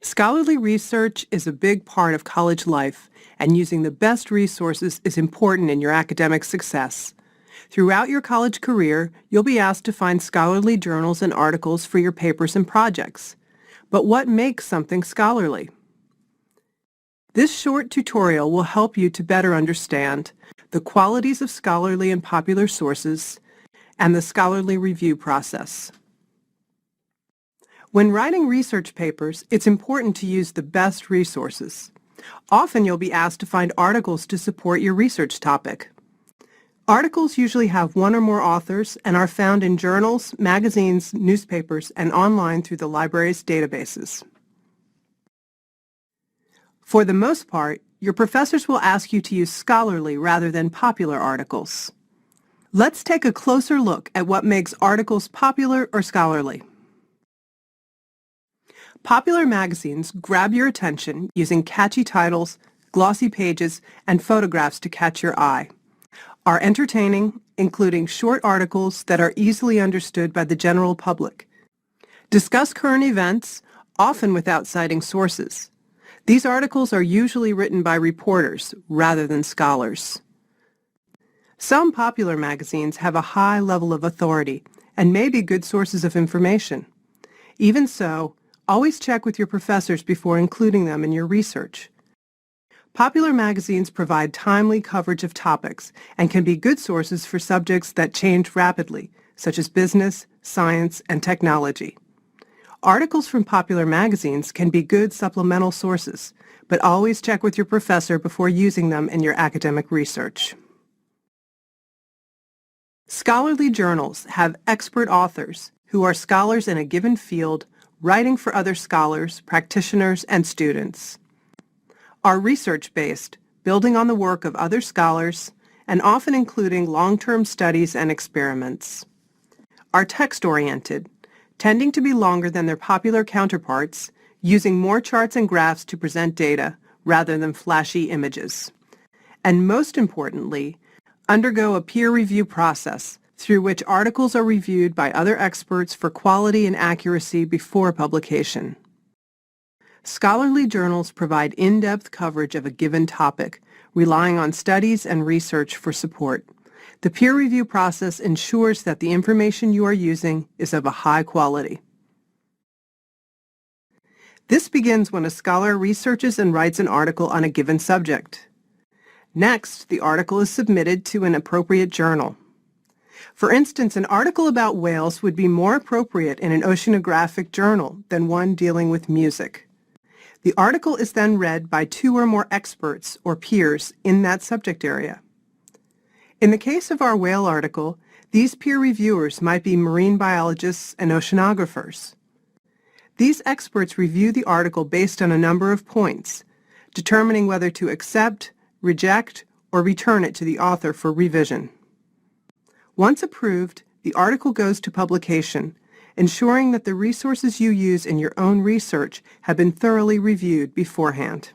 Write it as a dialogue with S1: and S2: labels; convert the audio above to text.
S1: Scholarly research is a big part of college life, and using the best resources is important in your academic success. Throughout your college career, you'll be asked to find scholarly journals and articles for your papers and projects. But what makes something scholarly? This short tutorial will help you to better understand the qualities of scholarly and popular sources and the scholarly review process. When writing research papers, it's important to use the best resources. Often you'll be asked to find articles to support your research topic. Articles usually have one or more authors and are found in journals, magazines, newspapers, and online through the library's databases. For the most part, your professors will ask you to use scholarly rather than popular articles. Let's take a closer look at what makes articles popular or scholarly. Popular magazines grab your attention using catchy titles, glossy pages, and photographs to catch your eye. Are entertaining, including short articles that are easily understood by the general public. Discuss current events, often without citing sources. These articles are usually written by reporters rather than scholars. Some popular magazines have a high level of authority and may be good sources of information. Even so, always check with your professors before including them in your research. Popular magazines provide timely coverage of topics and can be good sources for subjects that change rapidly, such as business, science, and technology. Articles from popular magazines can be good supplemental sources, but always check with your professor before using them in your academic research. Scholarly journals have expert authors who are scholars in a given field, writing for other scholars, practitioners, and students. Are research-based, building on the work of other scholars, and often including long-term studies and experiments. Are text-oriented, tending to be longer than their popular counterparts, using more charts and graphs to present data rather than flashy images. And most importantly, undergo a peer review process through which articles are reviewed by other experts for quality and accuracy before publication. Scholarly journals provide in-depth coverage of a given topic, relying on studies and research for support. The peer review process ensures that the information you are using is of a high quality. This begins when a scholar researches and writes an article on a given subject. Next, the article is submitted to an appropriate journal. For instance, an article about whales would be more appropriate in an oceanographic journal than one dealing with music. The article is then read by 2 or more experts or peers in that subject area. In the case of our whale article, these peer reviewers might be marine biologists and oceanographers. These experts review the article based on a number of points, determining whether to accept, reject, or return it to the author for revision. Once approved, the article goes to publication, ensuring that the resources you use in your own research have been thoroughly reviewed beforehand.